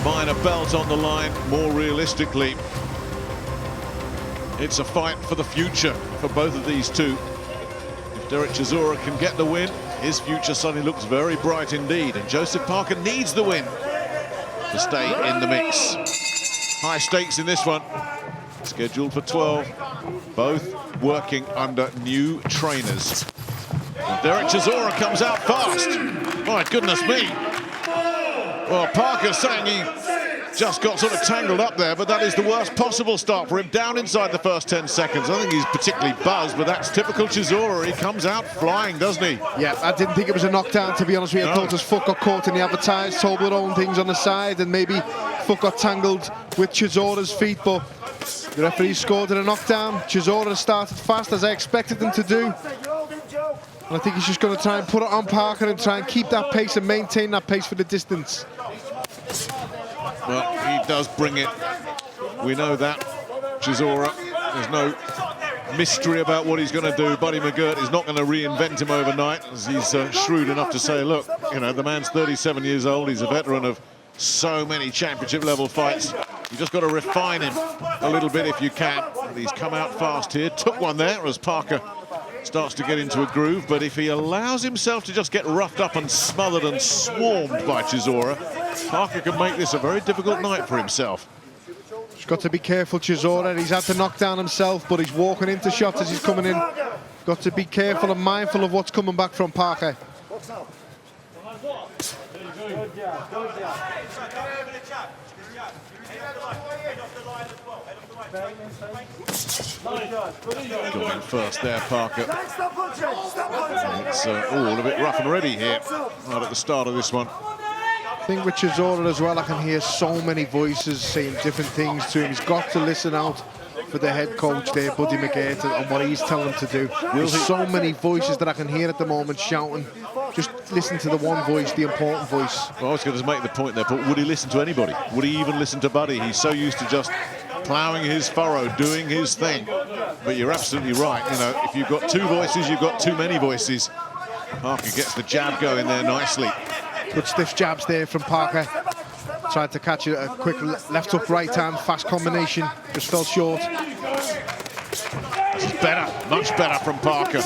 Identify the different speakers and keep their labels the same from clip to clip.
Speaker 1: minor belt on the line. More realistically, it's a fight for the future for both of these two. If Derek Chisora can get the win, his future suddenly looks very bright indeed. And Joseph Parker needs the win to stay in the mix. High stakes in this one. Scheduled for 12. Both working under new trainers. And Derek Chisora comes out fast. My goodness me. Well, Parker's saying he just got sort of tangled up there, but that is the worst possible start for him. Down inside the first 10 seconds. I think he's particularly buzzed, but that's typical Chisora. He comes out flying, doesn't he?
Speaker 2: Yeah, I didn't think it was a knockdown, to be honest with you. I thought his foot got caught in the advertised Toblerone things on the side, and maybe foot got tangled with Chisora's feet, but the referee scored in a knockdown. Chisora started fast, as I expected him to do. And I think he's just going to try and put it on Parker and try and keep that pace and maintain that pace for the distance.
Speaker 1: Well, he does bring it. We know that. Chisora, there's no mystery about what he's going to do. Buddy McGirt is not going to reinvent him overnight, as he's shrewd enough to say, look, you know, the man's 37 years old. He's a veteran of so many championship-level fights. You've just got to refine him a little bit if you can. And he's come out fast here. Took one there as Parker starts to get into a groove. But if he allows himself to just get roughed up and smothered and swarmed by Chisora, Parker can make this a very difficult night for himself.
Speaker 2: He's got to be careful, Chisora. He's had to knock down himself, but he's walking into shots as he's coming in. Got to be careful and mindful of what's coming back from Parker.
Speaker 1: Going first there, Parker. It's all a bit rough and ready here, right at the start of this one.
Speaker 2: I think with Chisora as well, I can hear so many voices saying different things to him. He's got to listen out for the head coach there, Buddy McGirt, and what he's telling him to do. There's so many voices that I can hear at the moment shouting. Just listen to the one voice, the important voice.
Speaker 1: Well, I was going to make the point there, but would he listen to anybody? Would he even listen to Buddy? He's so used to just ploughing his furrow, doing his thing. But you're absolutely right. You know, if you've got two voices, you've got too many voices. Parker gets the jab going there nicely.
Speaker 2: Good stiff jabs there from Parker. Tried to catch a quick left hook, right hand, fast combination. Just fell short.
Speaker 1: This is better, much better from Parker.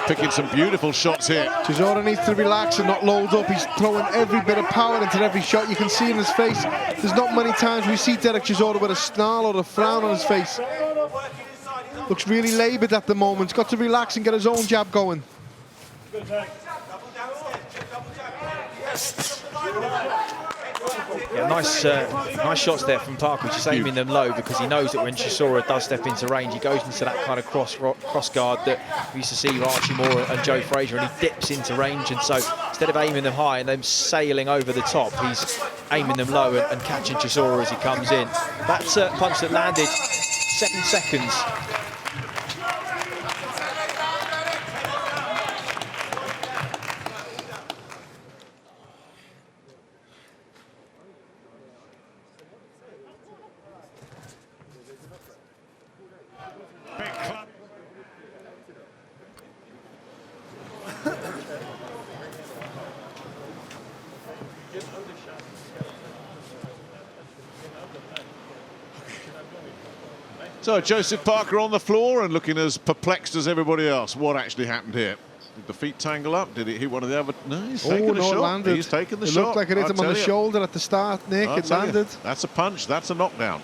Speaker 1: Picking some beautiful shots here.
Speaker 2: Chisora needs to relax and not load up. He's throwing every bit of power into every shot. You can see in his face. There's not many times we see Derek Chisora with a snarl or a frown on his face. Looks really laboured at the moment. He's got to relax and get his own jab going.
Speaker 3: Yeah, nice shots there from Parker, just aiming them low, because he knows that when Chisora does step into range, he goes into that kind of cross guard that we used to see Archie Moore and Joe Frazier, and he dips into range. And so instead of aiming them high and them sailing over the top, he's aiming them low and catching Chisora as he comes in. That punch that landed 7 seconds.
Speaker 1: So Joseph Parker on the floor and looking as perplexed as everybody else. What actually happened here? Did the feet tangle up? Did it hit one of the other? No, he's taken the shot.
Speaker 2: Landed.
Speaker 1: He's taken the shot.
Speaker 2: It looked like it hit him on the shoulder at the start, Nick. It landed.
Speaker 1: That's a punch. That's a knockdown.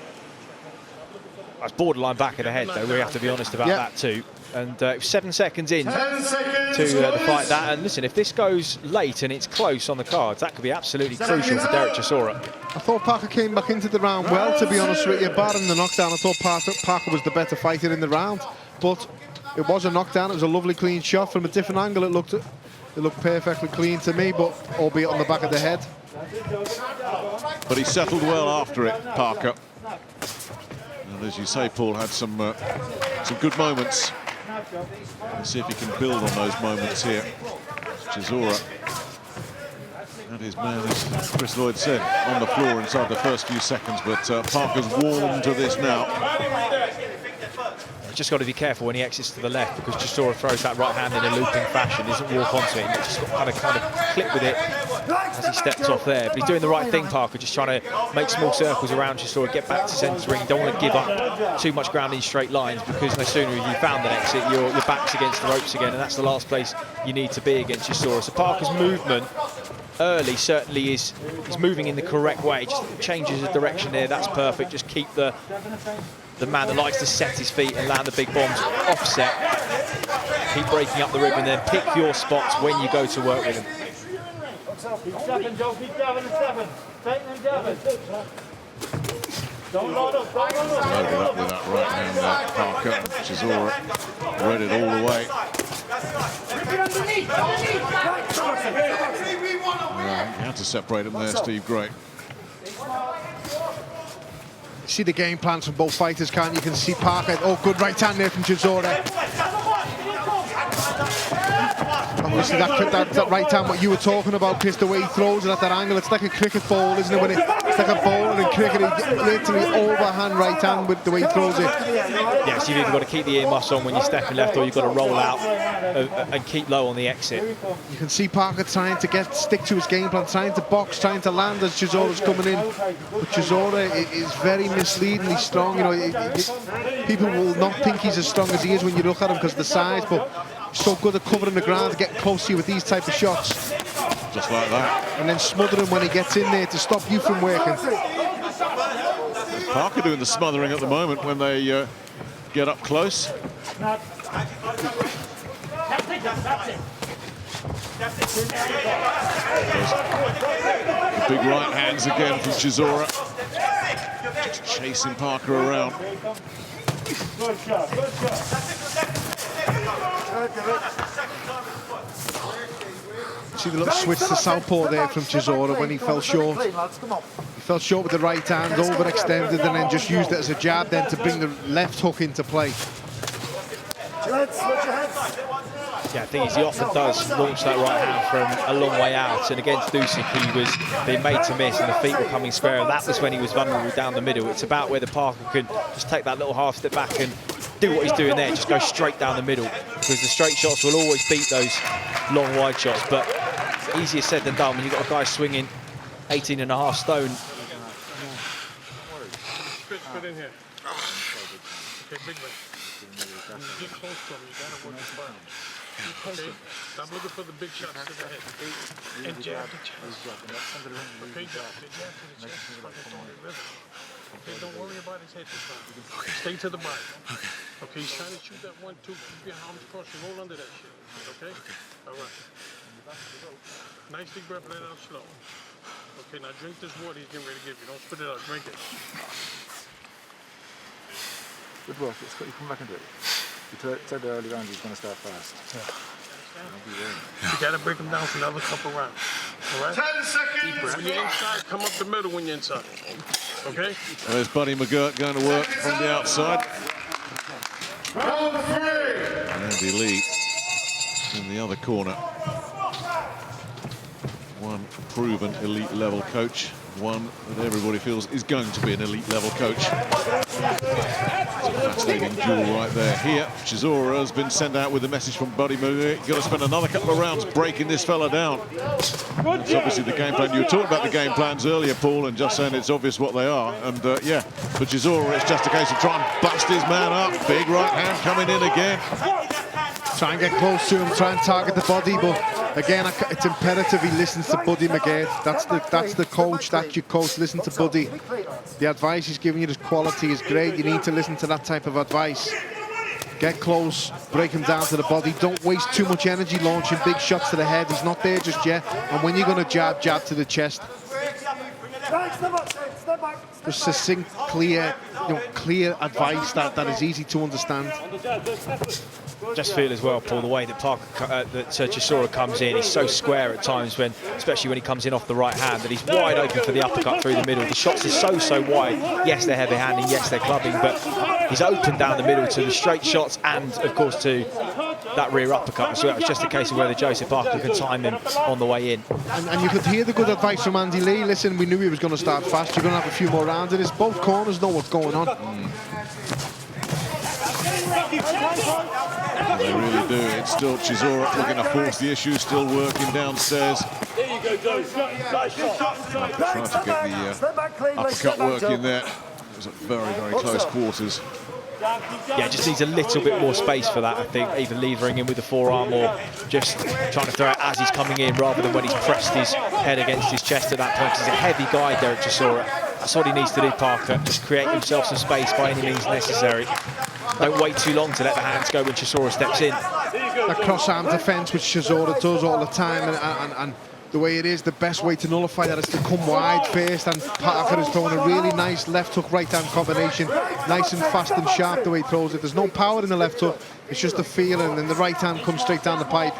Speaker 3: That's borderline back of the head, though. We have to be honest about that too. And 7 seconds in to the fight. That, and listen, if this goes late and it's close on the cards, that could be absolutely crucial for Derek Chisora.
Speaker 2: I thought Parker came back into the round well, to be honest with you. Barring the knockdown, I thought Parker was the better fighter in the round. But it was a knockdown. It was a lovely, clean shot. From a different angle, it looked perfectly clean to me, but albeit on the back of the head.
Speaker 1: But he settled well after it, Parker. And as you say, Paul had some good moments. Let's see if he can build on those moments here. Chisora, and his man, as Chris Lloyd said, on the floor inside the first few seconds, but Parker's warmed to this now.
Speaker 3: Just got to be careful when he exits to the left, because Chisora throws that right hand in a looping fashion, doesn't walk onto it, just kind of clip with it as he he stepped off there. But he's doing the right thing, Parker, just trying to make small circles around Chisora, get back to centre ring. Don't want to give up too much ground in straight lines, because no sooner have you found an exit, your back's against the ropes again, and that's the last place you need to be against Chisora. So Parker's movement early certainly is moving in the correct way. Just changes the direction there. That's perfect. Just keep the man that likes to set his feet and land the big bombs offset. Keep breaking up the rib, and then pick your spots when you go to work with him.
Speaker 4: Keep stepping, Joe. Keep Devin and Devin. Peyton and Devin. Don't load up. Don't load up.
Speaker 1: Loaded up with that right hand there. Parker, Chisora, read it all the way. You had to separate them there, Steve Gray.
Speaker 2: See the game plans from both fighters, can't you? You can see Parker. Oh, good right hand there from Chisora. Obviously, that right hand, what you were talking about, Chris, the way he throws it at that angle, it's like a cricket ball, isn't it? When it's like a bowler in cricket, he literally overhand right hand with the way he throws it.
Speaker 3: Yes, you've either got to keep the earmuffs on when you're stepping left, or you've got to roll out and keep low on the exit.
Speaker 2: You can see Parker trying to stick to his game plan, trying to box, trying to land as Chisora's coming in. But Chisora is very misleadingly strong. You know, people will not think he's as strong as he is when you look at him because of the size, but so good at covering the ground, getting close to you with these type of shots.
Speaker 1: Just like that.
Speaker 2: And then smother him when he gets in there to stop you from working.
Speaker 1: Parker doing the smothering at the moment when they get up close.
Speaker 4: That's it.
Speaker 1: The big right hands again from Chisora. Just chasing Parker around.
Speaker 4: Good shot. Good shot.
Speaker 2: See the little switch to southpaw there from Chisora when he fell short. He fell short with the right hand, overextended, and then just used it as a jab then to bring the left hook into play.
Speaker 3: Yeah, I think he often does launch that right hand from a long way out, and against Dusik he was being made to miss and the feet were coming square, and that was when he was vulnerable down the middle. It's about whether Parker can just take that little half step back and do what he's doing there, just go straight down the middle, because the straight shots will always beat those long wide shots, but easier said than done when you've got a guy swinging 18.5 stone.
Speaker 5: Spit in here. Okay, big man. Get close to him, you gotta work the burn. Okay? Stop looking for the big shots to the head. And jab the chest. Okay, jab to the chest. Okay, don't worry about his head this time. Stay to the body. Okay, he's trying to shoot that 1-2. Keep your arms crossed and roll under that shit. Okay? All right. Nice deep breath, let it out slow. Okay, now drink this water he's getting ready to give you. Don't spit it out, drink it.
Speaker 6: Good work, it's got you come back and do it. You said early rounds he's going to start fast.
Speaker 5: You got to break him down for another couple rounds. All right?
Speaker 4: 10 seconds.
Speaker 5: When you're inside, come up the middle when you're inside. Okay?
Speaker 1: There's Buddy McGirt going to work from the outside.
Speaker 4: Round 3.
Speaker 1: Andy Lee in the other corner. One proven elite level coach, one that everybody feels is going to be an elite level coach. It's a fascinating duel right there. Here, Chisora has been sent out with a message from Buddy McGirt. You've got to spend another couple of rounds breaking this fella down. It's obviously the game plan. You were talking about the game plans earlier, Paul, and just saying it's obvious what they are. And yeah, for Chisora, it's just a case of trying to bust his man up. Big right hand coming in again.
Speaker 2: Try and get close to him, try and target the body, but again, it's imperative he listens to Buddy McGirt. That's the coach, that's your coach. Listen to Buddy. The advice he's giving you, his quality is great. You need to listen to that type of advice. Get close, break him down to the body. Don't waste too much energy launching big shots to the head. He's not there just yet. And when you're going to jab to the chest. Just succinct, clear, clear advice that is easy to understand.
Speaker 3: Just feel as well, Paul, the way that Chisora comes in. He's so square at times, especially when he comes in off the right hand, that he's wide open for the uppercut through the middle. The shots are so wide. Yes, they're heavy handing, yes, they're clubbing, but he's open down the middle to the straight shots and, of course, to that rear uppercut. So it's just a case of whether Joseph Parker can time him on the way in.
Speaker 2: And you could hear the good advice from Andy Lee. Listen, we knew he was going to start fast. You're going to have a few more rounds of this. Both corners know what's going on.
Speaker 1: They really do. It's still Chisora looking to force the issue, still working downstairs. Trying to get the uppercut work in there. It was at very, very close quarters.
Speaker 3: Yeah, just needs a little bit more space for that, I think, either levering in with the forearm or just trying to throw it as he's coming in rather than when he's pressed his head against his chest at that point. He's a heavy guy, Dereck Chisora. That's what he needs to do, Parker. Just create himself some space by any means necessary. Don't wait too long to let the hands go when Chisora steps in.
Speaker 2: That cross-arm defence, which Chisora does all the time, and the way it is, the best way to nullify that is to come wide first, and Parker is throwing a really nice left hook, right hand combination, nice and fast and sharp the way he throws it. There's no power in the left hook, it's just a feeling, and the right hand comes straight down the pipe.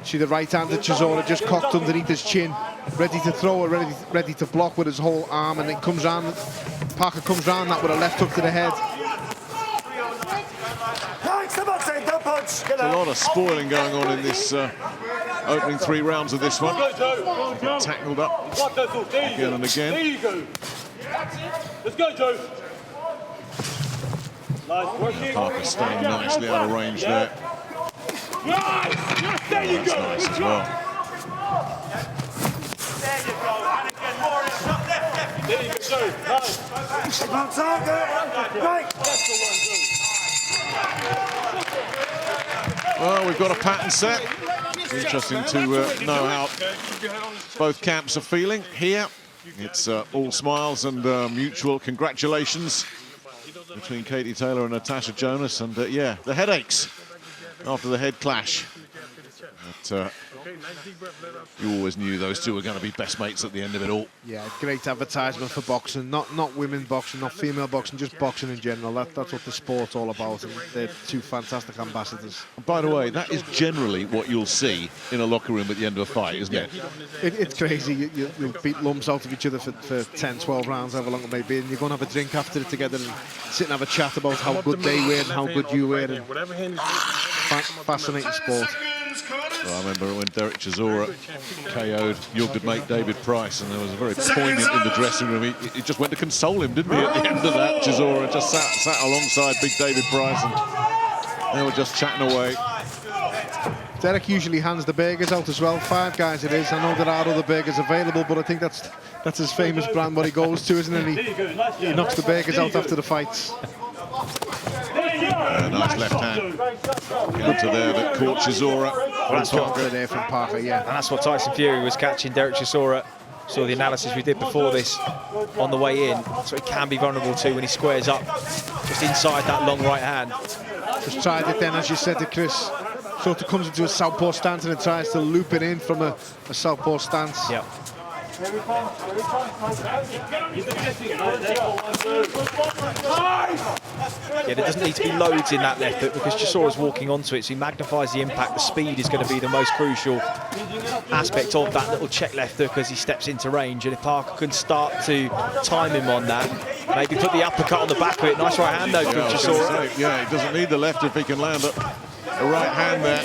Speaker 2: See the right hand that Chisora just cocked underneath his chin, ready to throw it, ready to block with his whole arm, and then comes round, Parker comes round that with a left hook to the head.
Speaker 1: There's a lot of spoiling going on in this opening 3 rounds of this one. Get tackled up again and again.
Speaker 4: There you go. Let's go, Joe. Nice working.
Speaker 1: Parker staying nicely out of range there.
Speaker 4: There you go.
Speaker 1: Nice as well.
Speaker 4: There you go, Joe. Nice. Right. That's the one, Joe.
Speaker 1: Well, we've got a pattern set. Interesting to know how both camps are feeling here. It's all smiles and mutual congratulations between Katie Taylor and Natasha Jonas. And yeah, the headaches after the head clash. But, you always knew those two were going to be best mates at the end of it all.
Speaker 2: Yeah, great advertisement for boxing. Not women boxing, not female boxing, just boxing in general. That's what the sport's all about, and they're two fantastic ambassadors.
Speaker 1: By the way, that is generally what you'll see in a locker room at the end of a fight, isn't it?
Speaker 2: It's crazy. You'll beat lumps out of each other for 10, 12 rounds, however long it may be, and you're going to have a drink after it together and sit and have a chat about how good they were and how good you were. And fascinating sport.
Speaker 1: Well, I remember when Derek Chisora KO'd your good mate David Price, and there was a very poignant in the dressing room. He just went to console him, didn't he, at the end of that? Chisora just sat alongside big David Price, and they were just chatting away.
Speaker 2: Derek usually hands the burgers out as well. 5 Guys it is. I know there are other burgers available, but I think that's his famous brand, what he goes to, isn't it? He knocks the burgers out after the fights.
Speaker 1: Nice left hand counter there that caught Chisora.
Speaker 2: Well, that's what there from Parker, yeah.
Speaker 3: And that's what Tyson Fury was catching Dereck Chisora. Saw the analysis we did before this on the way in. So he can be vulnerable to when he squares up just inside that long right hand.
Speaker 2: Just tried it then, as you said to Chris. Sort of comes into a southpaw stance and it tries to loop it in from a southpaw stance.
Speaker 3: Yeah. Yeah, there doesn't need to be loads in that left hook because Chisora's walking onto it, so he magnifies the impact. The speed is going to be the most crucial aspect of that little check left hook as he steps into range. And if Parker can start to time him on that, maybe put the uppercut on the back of it. Nice right hand though from Chisora.
Speaker 1: Yeah, he doesn't need the left if he can land it. A right hand there.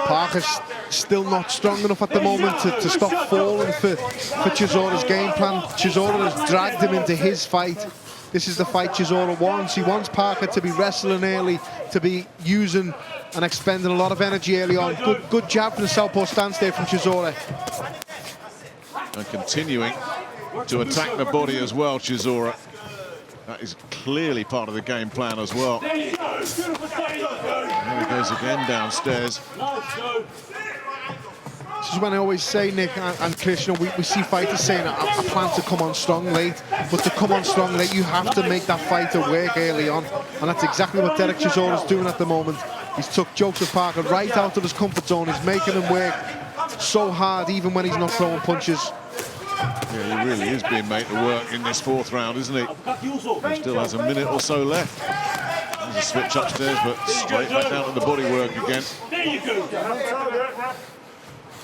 Speaker 2: Parker's still not strong enough at the moment to stop falling for Chisora's game plan. Chisora has dragged him into his fight. This is the fight Chisora wants. He wants Parker to be wrestling early, to be using and expending a lot of energy early on. Good jab from the southpaw stance there from Chisora.
Speaker 1: And continuing to attack the body as well, Chisora. That is clearly part of the game plan as well. There he goes again downstairs.
Speaker 2: This is when I always say, Nick and Chris, we see fighters saying, I plan to come on strong late, but to come on strong late, you have to make that fighter work early on. And that's exactly what Dereck Chisora is doing at the moment. He's took Joseph Parker right out of his comfort zone. He's making him work so hard, even when he's not throwing punches.
Speaker 1: Yeah, he really is being made to work in this 4th round, isn't he? He still has a minute or so left. There's a switch upstairs, but straight back down to the body work again.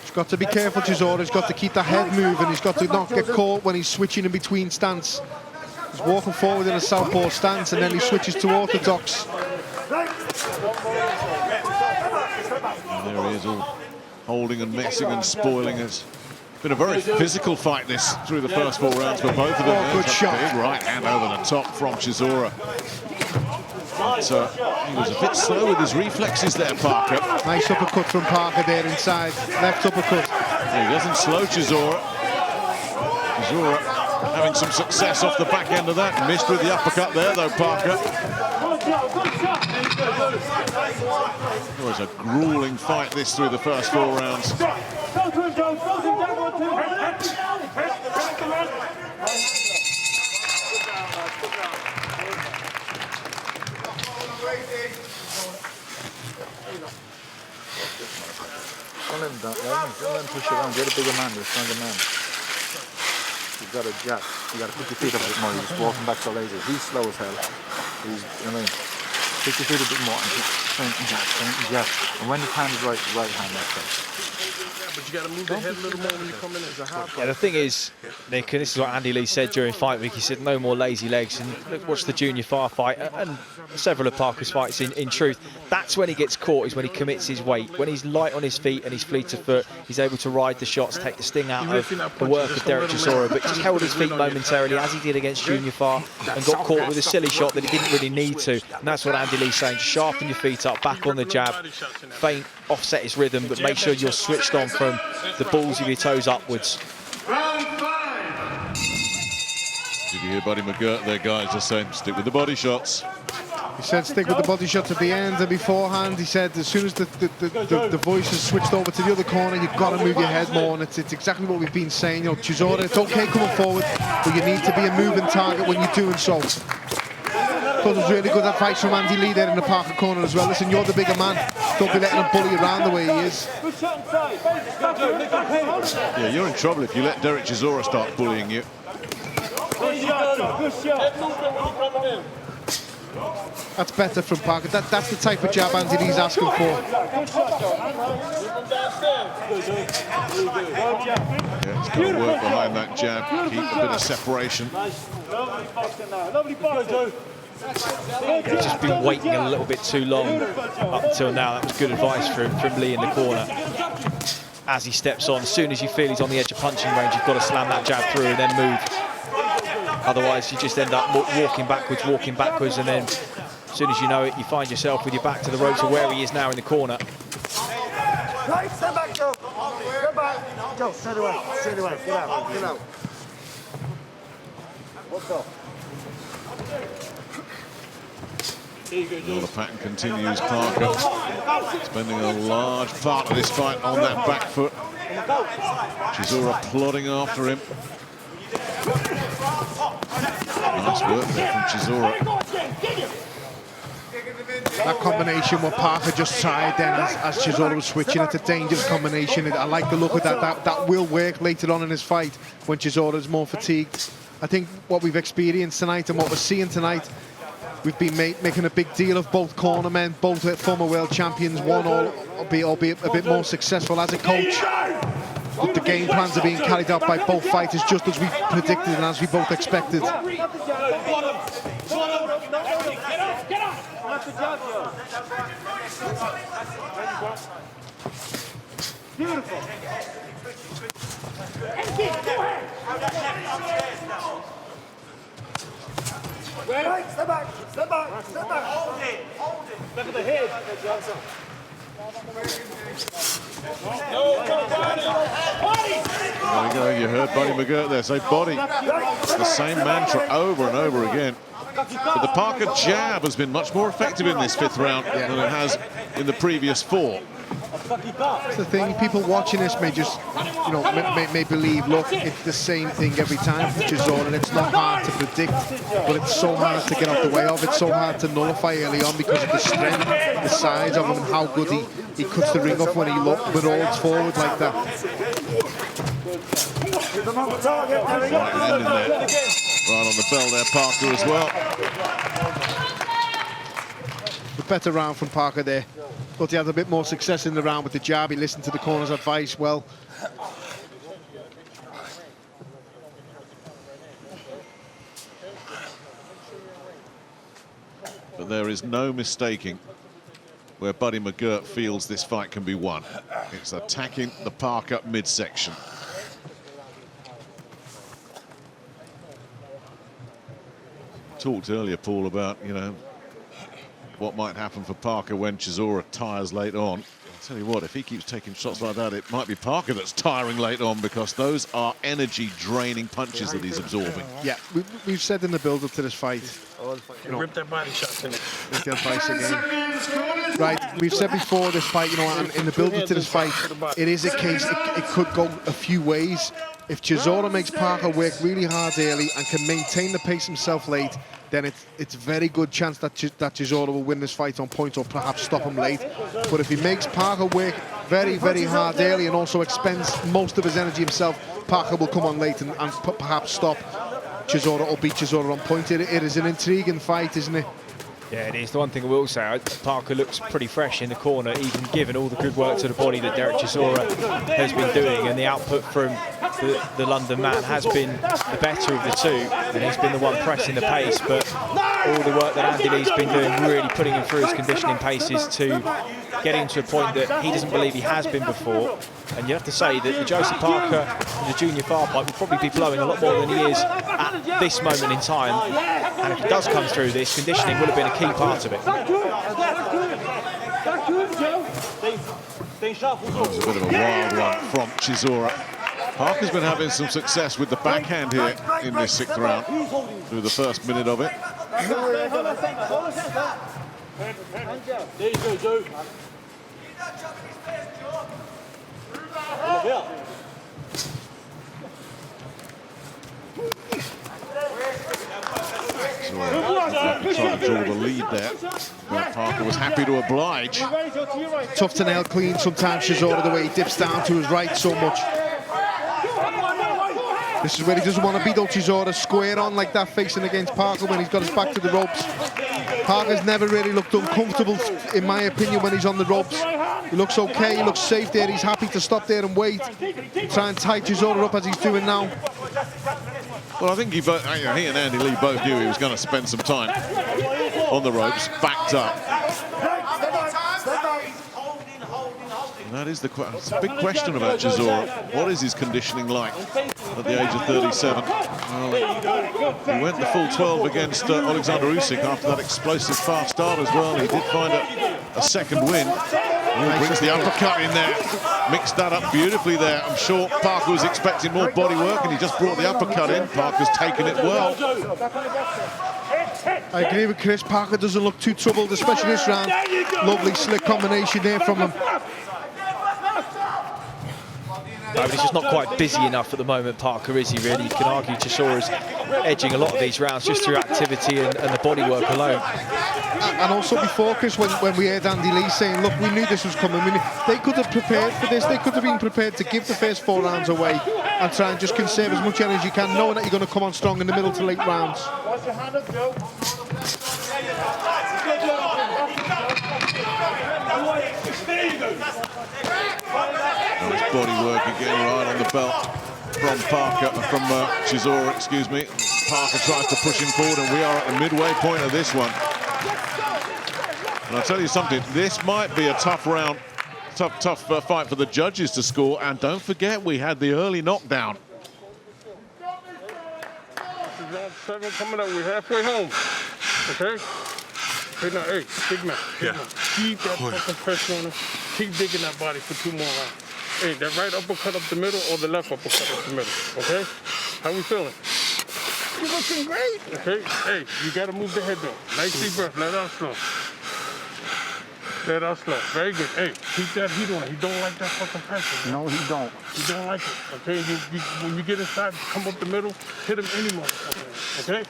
Speaker 2: He's got to be careful, Chisora. He's got to keep the head moving. He's got to not get caught when he's switching in between stance. He's walking forward in a southpaw stance, and then he switches to orthodox.
Speaker 1: And there he is, all holding and messing and spoiling us. Been a very physical fight this through the first 4 rounds for both of them.
Speaker 2: Oh, good shot.
Speaker 1: Big right hand over the top from Chisora. he was a bit slow with his reflexes there, Parker.
Speaker 2: Nice uppercut from Parker there inside. Left uppercut.
Speaker 1: He doesn't slow Chisora. Chisora having some success off the back end of that. Missed with the uppercut there, though, Parker. It was a grueling fight, this, through the first 4 rounds.
Speaker 6: Don't let him down, don't let him push around. Get a bigger man, you're a stronger man. You've got to jab. You got to put your feet up a bit more. You're just walking back so lazy. He's slow as hell. He's, you know what I mean? Put your feet a bit more and just straight and jab. And when his hand is right hand, that's it.
Speaker 5: But you got to move the head a little more when you come in as a hard
Speaker 3: Yeah, the thing is, Nick, and this is what Andy Lee said during fight week, he said no more lazy legs, and look, watch the junior fight and several of Parker's fights in truth. That's when he gets caught, is when he commits his weight. When he's light on his feet and he's fleet of foot, he's able to ride the shots, take the sting out of the work of Dereck Chisora, but just held his feet momentarily, as he did against Junior Far, and got caught with a silly shot that he didn't really need to. And that's what Andy Lee's saying, just sharpen your feet up, back on the jab, feint, offset his rhythm, but make sure you're switched on from the balls of your toes upwards.
Speaker 1: Did you hear Buddy McGirt there, guys, just saying stick with the body shots?
Speaker 2: He said stick with the body shots at the end, and beforehand he said as soon as the voice is switched over to the other corner, you've got to move your head more, and it's exactly what we've been saying. You know, Chisora, it's okay coming forward, but you need to be a moving target when you're doing so. Thought it was really good advice from Andy Lee there in the Parker corner as well. Listen, you're the bigger man. Don't be letting him bully around the way he is.
Speaker 1: Yeah, you're in trouble if you let Dereck Chisora start bullying you.
Speaker 2: That's better from Parker. That's the type of jab Andy Lee's asking for.
Speaker 1: Yeah, he's got to work behind that jab, keep a bit of separation.
Speaker 3: He's just been waiting a little bit too long up until now. That was good advice from Lee in the corner. As he steps on, as soon as you feel he's on the edge of punching range, you've got to slam that jab through and then move. Otherwise, you just end up walking backwards, and then as soon as you know it, you find yourself with your back to the ropes of where he is now in the corner.
Speaker 4: Right, stand back, Joe. Go back. Joe, straight away. Get out. What's up?
Speaker 1: Well, the pattern continues. Parker spending a large part of this fight on that back foot. Chisora plodding after him. Nice work there from Chisora.
Speaker 2: That combination what Parker just tried then as Chisora was switching, it's a dangerous combination. I like the look of that. That will work later on in his fight when Chisora is more fatigued. I think what we've experienced tonight and what we're seeing tonight, we've been making a big deal of both cornermen, both former world champions, one albeit a bit more successful as a coach. But the game plans are being carried out by both fighters just as we predicted and as we both expected.
Speaker 4: Beautiful. Right, step back. Hold it. Look at the head.
Speaker 1: There we go, you heard Buddy McGirt there say body. It's the same mantra over and over again. But the Parker jab has been much more effective in this 5th round than it has in the previous 4.
Speaker 2: That's the thing, people watching this may just, you know, may believe, look, it's the same thing every time for Chisora, and it's not hard to predict, but it's so hard to get out the way of. It's so hard to nullify early on because of the strength, the size of him, and how good he cuts the ring off when he rolls forward like that.
Speaker 1: Right on the bell there, Parker as well.
Speaker 2: A better round from Parker there. Thought he had a bit more success in the round with the jab. He listened to the corner's advice well.
Speaker 1: But there is no mistaking where Buddy McGirt feels this fight can be won. It's attacking the Parker midsection. Talked earlier, Paul, about, you know, what might happen for Parker when Chisora tires late on. I'll tell you what, if he keeps taking shots like that, it might be Parker that's tiring late on, because those are energy-draining punches that he's absorbing.
Speaker 2: Yeah, we've said in the build-up to this fight,
Speaker 5: You rip that body shots in it.
Speaker 2: with the advice again. Right, we've said before this fight, you know, and in the build-up to this fight, it is a case, it could go a few ways. If Chisora makes Parker work really hard early and can maintain the pace himself late, then it's a very good chance that Chisora will win this fight on points or perhaps stop him late. But if he makes Parker work very, very hard early and also expends most of his energy himself, Parker will come on late and perhaps stop Chisora or beat Chisora on point. It is an intriguing fight, isn't it?
Speaker 3: Yeah, it is. The one thing I will say, Parker looks pretty fresh in the corner, even given all the good work to the body that Dereck Chisora has been doing, and the output from the London man has been the better of the two, and he's been the one pressing the pace. But all the work that Andy Lee's been doing, really putting him through his conditioning paces to get him to a point that he doesn't believe he has been before. And you have to say that the Joseph Parker in the junior far pipe will probably be blowing a lot more than he is at this moment in time. And if he does come through this, conditioning would have been a key part of it.
Speaker 1: That was a bit of a wild one from Chisora. Parker's been having some success with the backhand here in this 6th round, through the first minute of it.
Speaker 4: There you go, Joe.
Speaker 1: Trying to draw the lead there, but Parker was happy to oblige.
Speaker 2: Tough to nail clean sometimes, Chisora, the way he dips down to his right so much. This is where he doesn't want to beat up Chisora square on like that, facing against Parker when he's got his back to the ropes. Parker's never really looked uncomfortable, in my opinion, when he's on the ropes. He looks okay, he looks safe there, he's happy to stop there and wait. Try and tie Chisora up as he's doing now.
Speaker 1: Well, I think he and Andy Lee both knew he was going to spend some time on the ropes, backed up. And that is it's a big question about Chisora. What is his conditioning like at the age of 37? Well, he went the full 12 against Alexander Usyk after that explosive fast start as well. He did find a second win. He brings the uppercut in there, mixed that up beautifully there. I'm sure Parker was expecting more body work, and he just brought the uppercut in. Parker's taken it well.
Speaker 2: I agree with Chris. Parker doesn't look too troubled, especially this round. Lovely slick combination there from him.
Speaker 3: No, but he's just not quite busy enough at the moment, Parker, is he really? You can argue Chisora's edging a lot of these rounds just through activity and the body work alone.
Speaker 2: And also be focused when we heard Andy Lee saying, look, we knew this was coming. They could have prepared for this. They could have been prepared to give the first 4 rounds away and try and just conserve as much energy as you can, knowing that you're going to come on strong in the middle to late rounds.
Speaker 4: Watch your hand up, Joe.
Speaker 1: Nice body work again, right on the belt from Parker, from Chisora, excuse me. Parker tries to push him forward, and we are at the midway point of this one. And I'll tell you something, this might be a tough round, tough fight for the judges to score. And don't forget, we had the early knockdown.
Speaker 5: Round 7 coming up. We're halfway home. Okay? Hey, now, hey, big man. Yeah. Keep that fucking pressure on him. Keep digging that body for 2 more rounds. Hey, that right uppercut up the middle or the left uppercut up the middle. Okay? How we feeling? You're looking great. Okay? Hey, you gotta move the head though. Nice deep breath. Let out slow. Let out slow. Very good. Hey, keep that heat on. He don't like that fucking pressure. Man.
Speaker 6: No, he don't.
Speaker 5: He don't like it. Okay? When you get inside, come up the middle, hit him any more. Okay?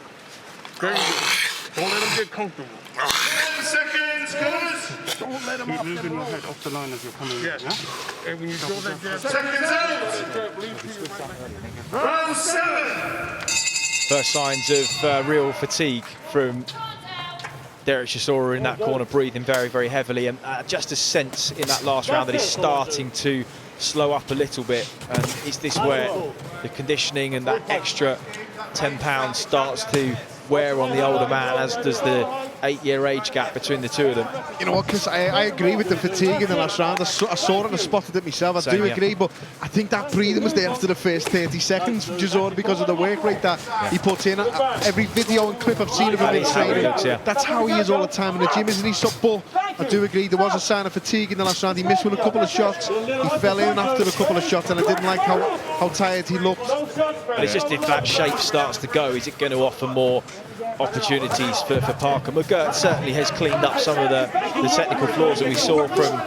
Speaker 5: Very good. Don't let him get comfortable.
Speaker 7: 10 seconds, guys.
Speaker 5: Don't let him keep moving your head off the line as you're coming in. Yes. Yeah? And when you throw that jab,
Speaker 7: Seconds out. Round 7.
Speaker 3: First signs of real fatigue from Dereck Chisora in that corner, breathing very, very heavily. And just a sense in that last round that he's starting to slow up a little bit. And is this where the conditioning and that extra 10 pounds starts to wear on the older man, as does the 8-year age gap between the two of them.
Speaker 2: You know what, Chris, I agree with the fatigue in the last round. I saw it and I spotted it myself. I do agree, but I think that breathing was there after the first 30 seconds from Chisora because of the work rate that he puts in. Every video and clip I've seen of him in training, that's how he is all the time in the gym, isn't he? So, but I do agree, there was a sign of fatigue in the last round. He missed with a couple of shots. He fell in after a couple of shots, and I didn't like how tired he looked.
Speaker 3: But it's just if that shape starts to go, is it going to offer more opportunities for Parker? McGirt certainly has cleaned up some of the technical flaws that we saw from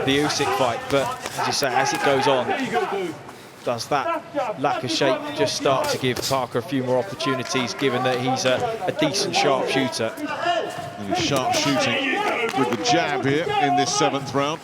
Speaker 3: the Usyk fight, but as you say, as it goes on, does that lack of shape just start to give Parker a few more opportunities, given that he's a decent sharpshooter?
Speaker 1: He's sharp shooting with the jab here in this 7th round.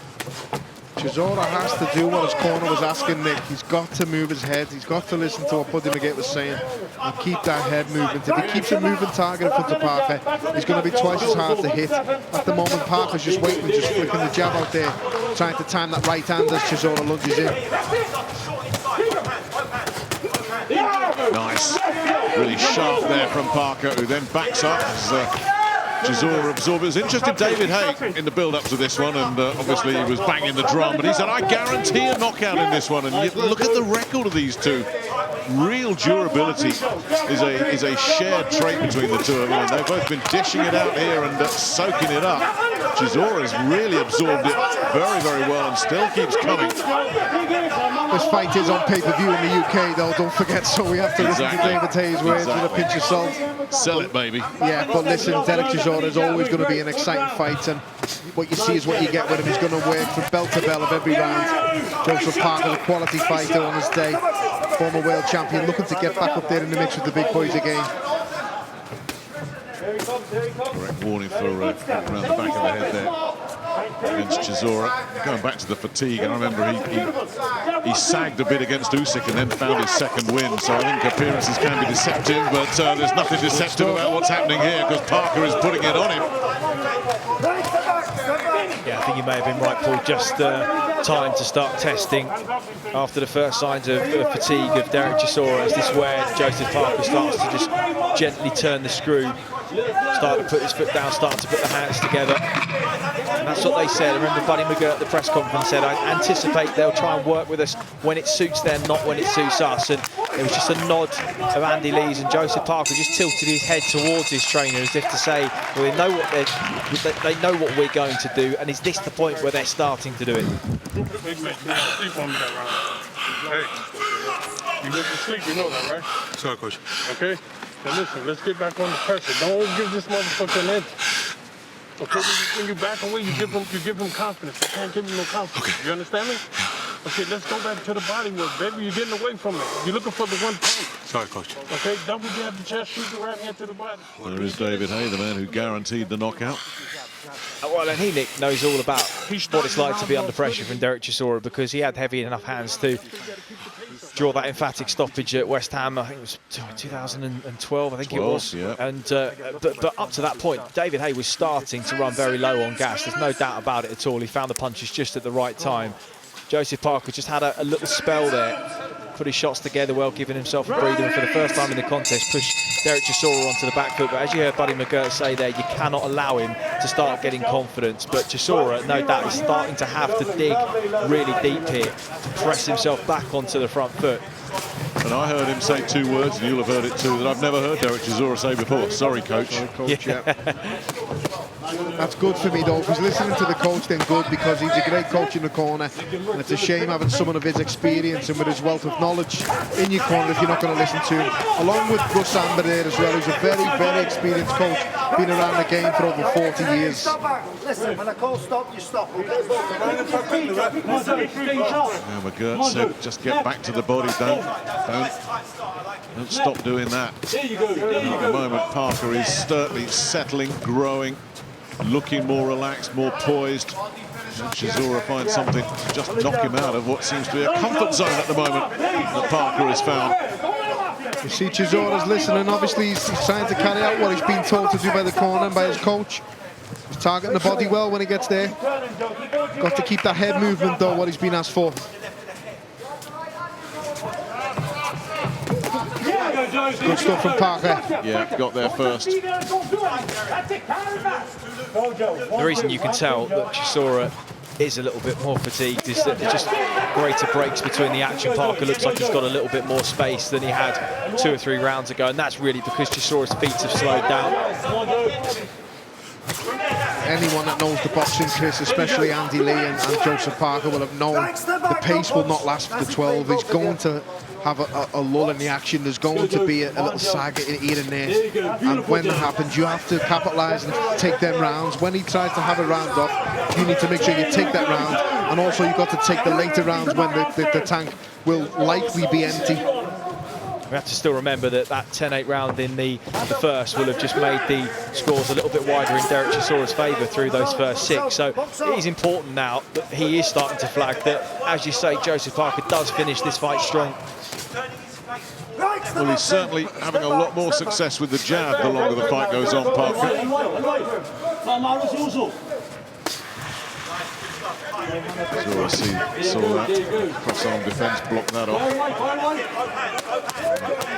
Speaker 2: Chisora has to do what his corner was asking, Nick. He's got to move his head. He's got to listen to what Buddy McGirt was saying and keep that head movement. If he keeps a moving target in front of Parker, he's going to be twice as hard to hit. At the moment, Parker's just waiting, just flicking the jab out there, trying to time that right hand as Chisora lunges in.
Speaker 1: Nice. Really sharp there from Parker, who then backs up as Chisora absorbs. It was interesting, David Haye in the build-up to this one, and obviously he was banging the drum, but he said, I guarantee a knockout in this one. And you look at the record of these two. Real durability is a shared trait between the two of them, and they've both been dishing it out here and soaking it up. Chisora's really absorbed it very, very well and still keeps coming.
Speaker 2: This fight is on pay-per-view in the UK, though, don't forget, so we have to listen to David Haye's words with a pinch of salt.
Speaker 1: Sell it, baby.
Speaker 2: Yeah, but listen, Dereck Chisora is always going to be an exciting fight, and what you see is what you get with him. He's going to work from bell to bell of every round. Joseph Parker's a quality fighter on his day, former world champion, looking to get back up there in the mix with the big boys again.
Speaker 1: Correct warning for around the back of the head there against Chisora. Going back to the fatigue, and I remember he sagged a bit against Usyk and then found his 2nd win, so I think appearances can be deceptive, but there's nothing deceptive about what's happening here because Parker is putting it on him.
Speaker 3: Yeah, I think you may have been right, Paul. Just time to start testing after the first signs of fatigue of Dereck Chisora. Is this where Joseph Parker starts to just gently turn the screw, start to put his foot down, start to put the hands together? And that's what they said. I remember Buddy McGirt at the press conference said, I anticipate they'll try and work with us when it suits them, not when it suits us. And it was just a nod of Andy Lee's, and Joseph Parker just tilted his head towards his trainer as if to say, well, they know what we're going to do, and is this the point where they're starting to do it?
Speaker 5: Big man, you sleep on me that round. Hey, you went to sleep, you know that, right?
Speaker 7: Sorry, Coach.
Speaker 5: Okay? Now listen, let's get back on the pressure. Don't give this motherfucker an inch. Okay, when you back away, you give him confidence. You can't give him no confidence. Okay. You understand me? Okay, let's go back to the body work, baby. You're getting away from it. You're looking for the 1 point.
Speaker 7: Sorry, Coach.
Speaker 5: Okay, double jab the chest, shoot the right hand to the body.
Speaker 1: There is David Haye, the man who guaranteed the knockout.
Speaker 3: Well, and Nick knows all about what it's like to be under pressure from Dereck Chisora, because he had heavy enough hands to draw that emphatic stoppage at West Ham. I think it was 2012, I think it was.
Speaker 1: Yeah.
Speaker 3: And but up to that point, David Haye was starting to run very low on gas. There's no doubt about it at all. He found the punches just at the right time. Joseph Parker just had a little spell there, put his shots together well, giving himself a breather, and for the first time in the contest pushed Dereck Chisora onto the back foot. But as you heard Buddy McGirt say there, you cannot allow him to start getting confidence. But Chisora, no doubt, is starting to have to dig really deep here to press himself back onto the front foot.
Speaker 1: And I heard him say 2 words, and you'll have heard it too, that I've never heard Dereck Chisora say before. Sorry, coach.
Speaker 2: Sorry, coach, yeah. That's good for me, though, because listening to the coach then good, because he's a great coach in the corner, and it's a shame having someone of his experience and with his wealth of knowledge in your corner if you're not going to listen to him. Along with Gus Amber there as well, who's a very, very experienced coach, been around the game for over 40 years.
Speaker 4: Stop back. Listen, when I call stop, you stop.
Speaker 1: Yeah, McGirt said, just get back to the body, don't stop doing that. At the moment, Parker is certainly settling, growing, looking more relaxed, more poised. And Chisora finds something to just knock him out of what seems to be a comfort zone at the moment that Parker has found.
Speaker 2: You see Chisora's listening, obviously he's trying to carry out what he's been told to do by the corner and by his coach. He's targeting the body well when he gets there. Got to keep that head movement though, what he's been asked for. Good stuff from Parker.
Speaker 1: Yeah, got there first.
Speaker 3: The reason you can tell that Chisora is a little bit more fatigued is that there's just greater breaks between the action. Parker looks like he's got a little bit more space than he had 2 or 3 rounds ago, and that's really because Chisora's feet have slowed down.
Speaker 2: Anyone that knows the boxing, Chris, especially Andy Lee and Joseph Parker, will have known the pace will not last for the 12. He's going to have a lull in the action. There's going to be a little sag here and there. And when that happens, you have to capitalise and take them rounds. When he tries to have a round off, you need to make sure you take that round. And also you've got to take the later rounds when the tank will likely be empty.
Speaker 3: We have to still remember that 10-8 round in the first will have just made the scores a little bit wider in Dereck Chisora's favour through those first 6. So it is important now that he is starting to flag that, as you say, Joseph Parker does finish this fight strong.
Speaker 1: Well, he's certainly having a lot more success with the jab the longer the fight goes on, Parker. Chisora saw that cross-arm defence, block that off.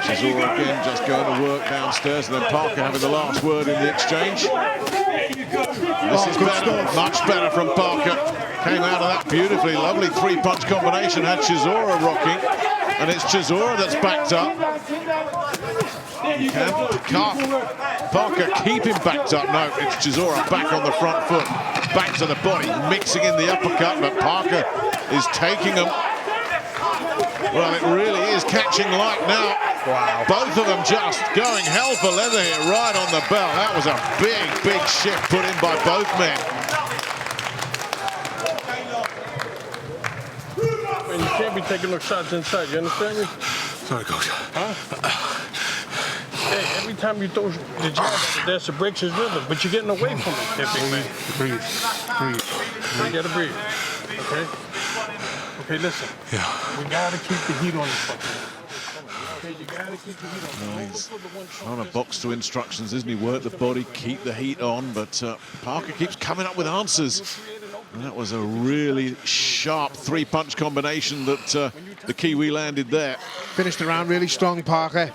Speaker 1: Chisora again just going to work downstairs, and then Parker having the last word in the exchange. This is better, much better from Parker. Came out of that beautifully, lovely 3-punch combination, had Chisora rocking, and it's Chisora that's backed up. Can't Parker keep him backed up? No, it's Chisora back on the front foot, back to the body, mixing in the uppercut, but Parker is taking him. Well, it really is catching light now.
Speaker 3: Wow.
Speaker 1: Both of them just going hell for leather here, right on the bell. That was a big, big shift put in by both men.
Speaker 5: And you can't be taking no shots inside, you understand me?
Speaker 7: Sorry, coach.
Speaker 5: Huh? Hey, every time you throw the jab, there's a breaks his rhythm, but you're getting away from it, that big man.
Speaker 7: Breathe. Breathe.
Speaker 5: You gotta breathe, okay? Okay, listen.
Speaker 7: Yeah.
Speaker 5: We gotta keep the heat on this fucking. Okay, you gotta keep the heat on.
Speaker 1: He's trying to box to instructions, isn't he? Work the body, keep the heat on, but Parker keeps coming up with answers. And that was a really sharp 3-punch combination that the Kiwi landed there.
Speaker 2: Finished the round really strong, Parker.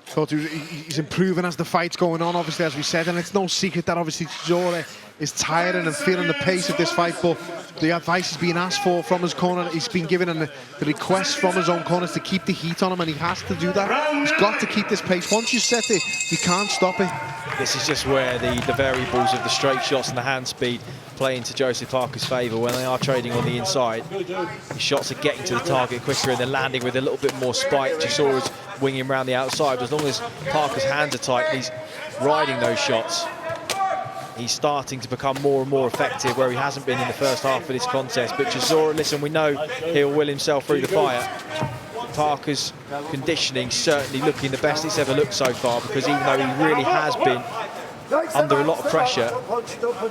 Speaker 2: Thought he's improving as the fight's going on, obviously, as we said, and it's no secret that obviously Chisora is tiring and feeling the pace of this fight, but the advice is being asked for from his corner. He's been given the request from his own corners to keep the heat on him, and he has to do that. He's got to keep this pace. Once you set it, you can't stop it.
Speaker 3: This is just where the variables of the straight shots and the hand speed play into Joseph Parker's favour. When they are trading on the inside, his shots are getting to the target quicker and they're landing with a little bit more spike. Chisora's winging around the outside. But as long as Parker's hands are tight and he's riding those shots, he's starting to become more and more effective, where he hasn't been in the first half of this contest. But Chisora, listen, we know he'll will himself through the fire. Parker's conditioning certainly looking the best it's ever looked so far, because even though he really has been under a lot of pressure,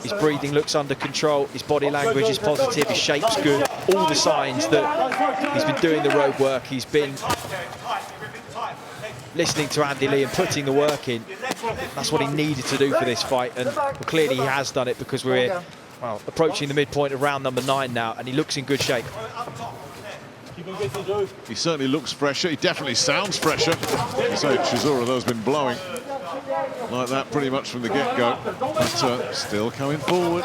Speaker 3: his breathing looks under control, his body language is positive, his shape's good, all the signs that he's been doing the road work, he's been listening to Andy Lee and putting the work in. That's what he needed to do for this fight, and clearly he has done it, because we're approaching the midpoint of round number 9 now, and he looks in good shape.
Speaker 1: He certainly looks fresher. He definitely sounds fresher. So Chisora, though, has been blowing like that pretty much from the get-go. But still coming forward.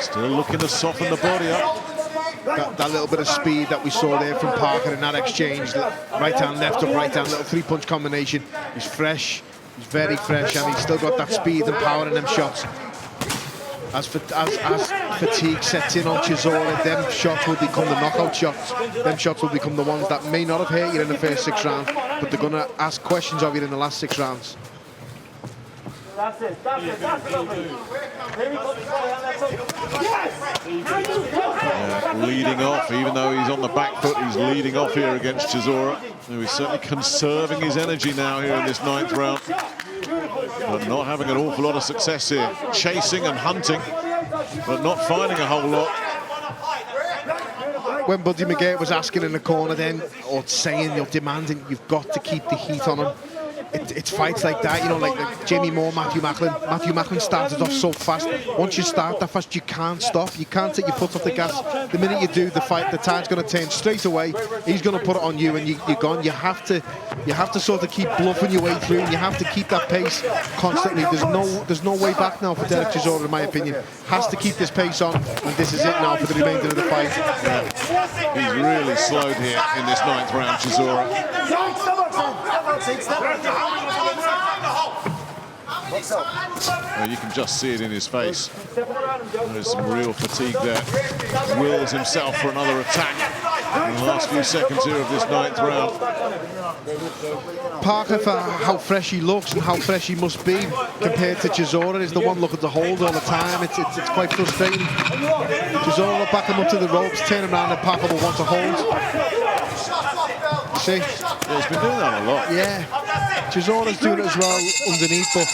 Speaker 1: Still looking to soften the body up.
Speaker 2: That little bit of speed that we saw there from Parker in that exchange, right hand, left up, right hand, little 3-punch combination. He's fresh, he's very fresh, and he's still got that speed and power in them shots. As fatigue sets in on Chisora, them shots will become the knockout shots. Them shots will become the ones that may not have hurt you in the first 6 rounds, but they're going to ask questions of you in the last 6 rounds.
Speaker 4: That's it, that's it, that's it.
Speaker 1: Leading off, even though he's on the back foot, he's leading off here against Chisora. He's certainly conserving his energy now here in this 9th round, but not having an awful lot of success here. Chasing and hunting, but not finding a whole lot.
Speaker 2: When Buddy McGirt was asking in the corner then, or saying, you're demanding, you've got to keep the heat on him. it's fights like that, you know, like Jamie Moore, Matthew Macklin. Matthew Macklin started off so fast. Once you start that fast, you can't stop. You can't take your foot off the gas. The minute you do, the tide's going to turn straight away. He's going to put it on you, and you're gone. You have to sort of keep bluffing your way through, and you have to keep that pace constantly. There's no way back now for Dereck Chisora, in my opinion. Has to keep this pace on, and this is it now for the remainder of the fight.
Speaker 1: Yeah. He's really slowed here in this 9th round, Chisora. Well, you can just see it in his face. There's some real fatigue there. Wills himself for another attack in the last few seconds here of this 9th round.
Speaker 2: Parker, for how fresh he looks and how fresh he must be compared to Chisora, is the one looking to hold all the time. It's quite frustrating. Chisora will back him up to the ropes, turn him around, and Parker will want to hold. See?
Speaker 1: Yeah, he's been doing that a lot.
Speaker 2: Yeah. Chisora's doing it as well underneath, but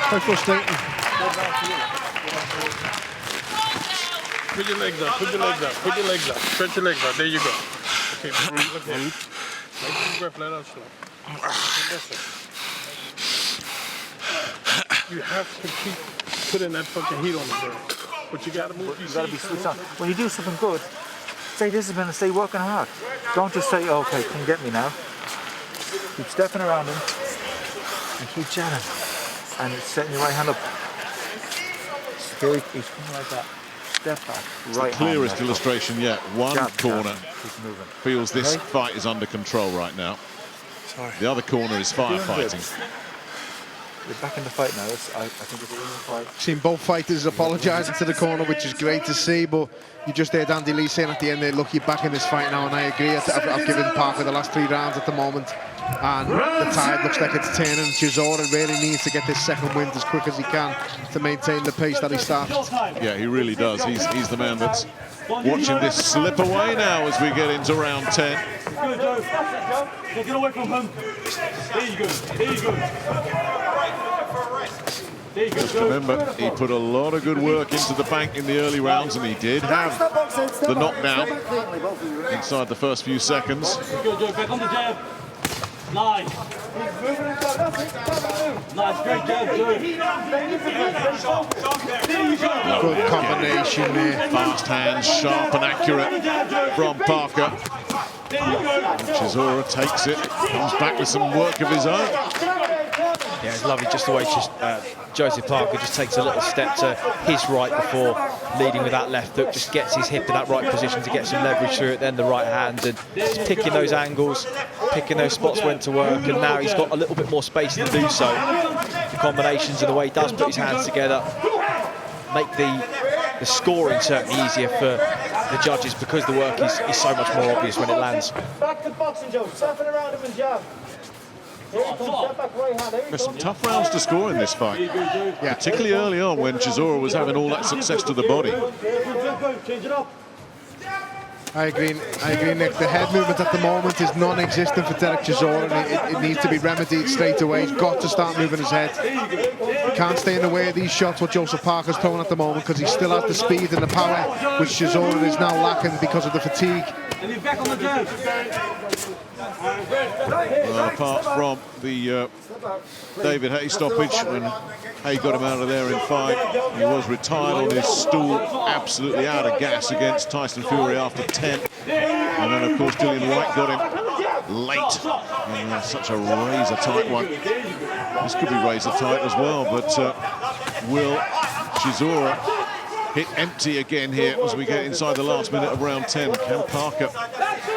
Speaker 2: quite frustrating.
Speaker 5: Put your legs up, put your legs up, put your legs up. Stretch your legs out, there you go. Okay, breathe again. Take your breath, let out slow. Listen. You have to keep putting that fucking heat on the girl. But you gotta move.
Speaker 6: You gotta be switched on. When you do something good, stay disciplined and stay working hard. Don't just say, okay, come get me now. Keep stepping around him and keep chatting. And it's setting your right hand up. Here he's coming like that. Step back. Right
Speaker 1: The clearest
Speaker 6: hand,
Speaker 1: illustration yet. One
Speaker 6: jab,
Speaker 1: corner
Speaker 6: keep moving.
Speaker 1: feels this
Speaker 6: Okay?
Speaker 1: fight is under control right now.
Speaker 6: Sorry.
Speaker 1: The other corner is firefighting.
Speaker 6: You're back in the fight now. I think it's a winning fight.
Speaker 2: Seen both fighters apologising to the corner, which is great to see, but you just heard Andy Lee saying at the end there, look, you're back in this fight now, and I agree. I've given Parker the last 3 rounds at the moment, and the tide looks like it's turning. Chisora really needs to get this second win as quick as he can to maintain the pace that he started.
Speaker 1: Yeah, he really does. He's the man that's watching this slip away now as we get into round 10.
Speaker 8: Good, Joe. Get away from him. There you go. There you go.
Speaker 1: Just remember, he put a lot of good work into the bank in the early rounds, and he did have the knockdown inside the first few seconds.
Speaker 8: Good, Joe. Back on the jab. Nice. Nice, great jab, Joe. There you go.
Speaker 2: Good combination there.
Speaker 1: Fast hands, sharp and accurate from Parker. Chisora takes it, comes back with some work of his own.
Speaker 3: Yeah, it's lovely just the way Joseph Parker just takes a little step to his right before leading with that left hook, just gets his hip in that right position to get some leverage through it, then the right hand, and just picking those angles, picking those spots when to work, and now he's got a little bit more space to do so. The combinations and the way he does put his hands together make the scoring certainly easier for the judges, because the work is so much more obvious when it lands.
Speaker 8: Back to boxing, Joe. Stepping around him and jab.
Speaker 1: There's some tough rounds to score in this fight,
Speaker 2: Yeah.
Speaker 1: particularly early on when Chisora was having all that success to the body.
Speaker 8: Change it up.
Speaker 2: I agree, Nick. The head movement at the moment is non-existent for Dereck Chisora, and it needs to be remedied straight away. He's got to start moving his head. He can't stay in the way of these shots what Joseph Parker's throwing at the moment, because he still has the speed and the power, which Chisora is now lacking because of the fatigue.
Speaker 8: And he's back on the jab.
Speaker 1: Well, apart from the David Hay stoppage, when Hay got him out of there in 5, he was retired on his stool, absolutely out of gas against Tyson Fury after 10. And then, of course, Dillian Whyte got him late in such a razor-tight one. This could be razor-tight as well, but will Chisora hit empty again here as we get inside the last minute of round 10? Can Parker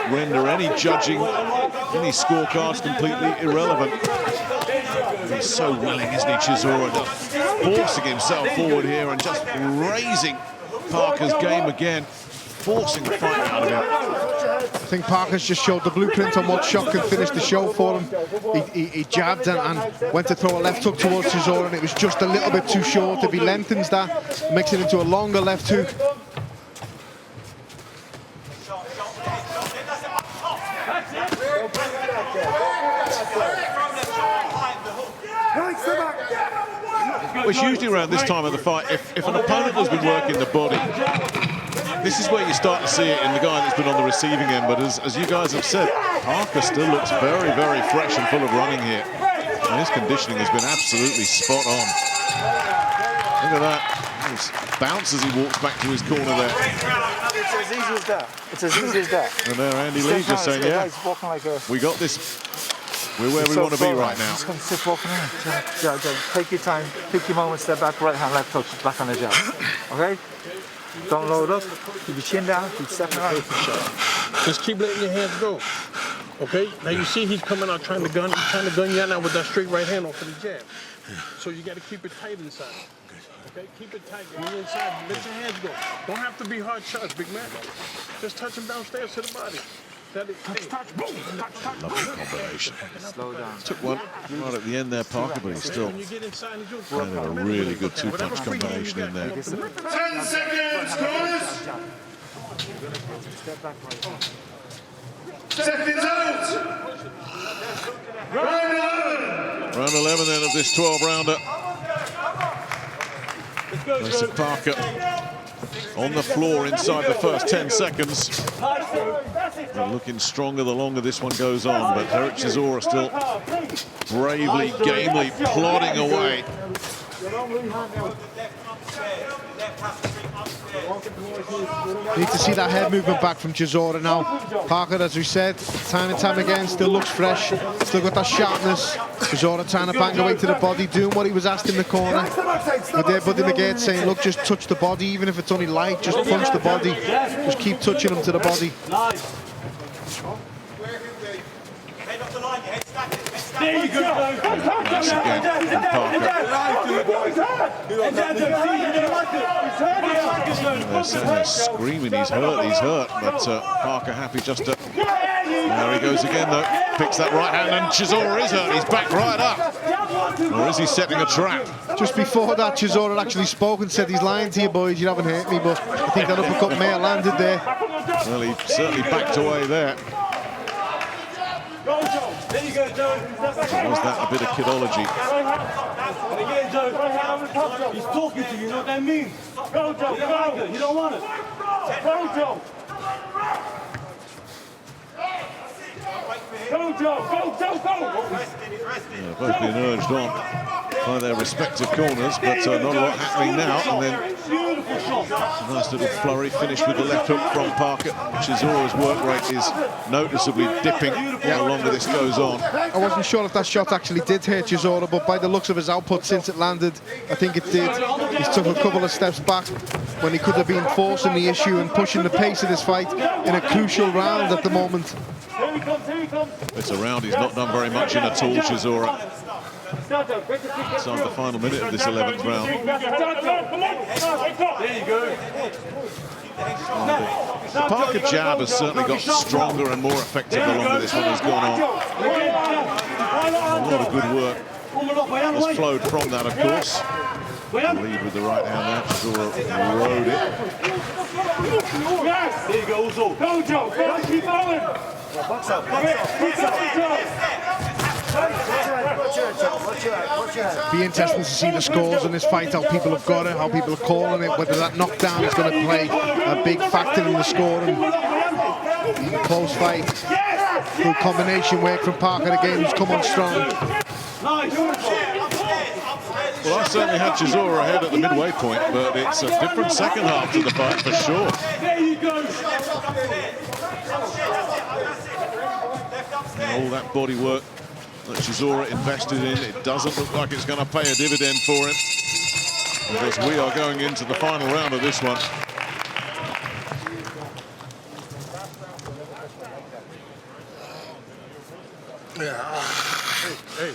Speaker 1: render any judging, any scorecards completely irrelevant? He's so willing, isn't he, Chisora, just forcing himself forward here and just raising Parker's game again, forcing the fight out of him.
Speaker 2: I think Parker's just showed the blueprint on what shot can finish the show for him. He jabbed and went to throw a left hook towards Chisora, and it was just a little bit too short. If he lengthens that, makes it into a longer left hook.
Speaker 1: It's usually around this time of the fight, if an opponent has been working the body, this is where you start to see it in the guy that's been on the receiving end. But as you guys have said, Parker still looks very, very fresh and full of running here. And his conditioning has been absolutely spot on. Look at that. He bounces as he walks back to his corner there.
Speaker 6: It's as easy as that. It's as easy as that.
Speaker 1: And there Andy Lee just saying, yeah, we got this. We're where we want to be right now.
Speaker 6: Just gonna sit walking in. Take your time, pick your moment, step back, right hand, left touch, back on the jab. Okay? Don't load up, keep your chin down, keep stepping around.
Speaker 5: Just keep letting your hands go. Okay? Now you see he's coming out trying to gun you out now with that straight right hand off of the jab. So you gotta keep it tight inside. Okay? Keep it tight. When you're inside, let your hands go. Don't have to be hard shots, big man. Just touch him downstairs to the body. Touch, boom, touch.
Speaker 1: Lovely combination.
Speaker 6: Slow down.
Speaker 1: Took one right at the end there, Parker, but he's still had a really good two-punch combination in there.
Speaker 8: 10 seconds, corners.
Speaker 6: Step back right hand.
Speaker 8: Seconds out. Round 11.
Speaker 1: Round 11 then of this 12-rounder. Joseph Parker on the floor inside the first 10 seconds. They're looking stronger the longer this one goes on, but Derek Chisora still bravely, gamely plodding away.
Speaker 2: Need to see that head movement back from Chisora now. Parker, as we said, time and time again, still looks fresh, still got that sharpness. Chisora trying to bang away to the body, doing what he was asked in the corner. But there, Buddy McGate saying, look, just touch the body, even if it's only light, just punch the body. Just keep touching him to the body.
Speaker 8: There you go.
Speaker 1: Nice again from Parker. They're screaming, he's hurt, but Parker happy just to... There he goes again though, picks that right hand, and Chisora is hurt, he's back right up. Or is he setting a trap?
Speaker 2: Just before that, Chisora actually spoke and said, he's lying to you boys, you haven't hurt me, but I think that uppercut may have landed there.
Speaker 1: Well, he certainly backed away there.
Speaker 8: There you go, Joe.
Speaker 1: Was that a bit of kidology?
Speaker 8: Again, Joe. He's talking to you, you know what that means? Go, Joe, go. You don't want it. Go, Joe. Go, Joe. Go, Joe, go.
Speaker 1: Yeah, both being urged on by their respective corners, but not a lot happening now. And then a nice little flurry finish with the left hook from Parker. Chisora's work rate is noticeably dipping the longer this goes on.
Speaker 2: I wasn't sure if that shot actually did hit Chisora, but by the looks of his output since it landed, I think it did. He took a couple of steps back when he could have been forcing the issue and pushing the pace of this fight in a crucial round at the moment.
Speaker 1: It's a round he's not done very much in at all, Chisora. Inside the final minute of this 11th round.
Speaker 8: There you go.
Speaker 1: The Parker jab has certainly got stronger and more effective the longer this one has gone on. A lot of good work has flowed from that, of course. Lead with the right hand there, Chisora rode it.
Speaker 8: There you go, Uzo. Go, Joe. Go, keep going.
Speaker 4: Box up, box up, box up.
Speaker 2: Be interesting to see the scores in this fight, how people have got it, how people are calling it, whether that knockdown is going to play a big factor in the scoring. Close fight. Good combination work from Parker again, who's come on strong.
Speaker 1: Well, I certainly had Chisora ahead at the midway point, but it's a different second half to the fight for sure.
Speaker 8: There you go.
Speaker 1: All that body work that Chisora invested in, it doesn't look like it's going to pay a dividend for him, because we are going into the final round of this one.
Speaker 5: Hey,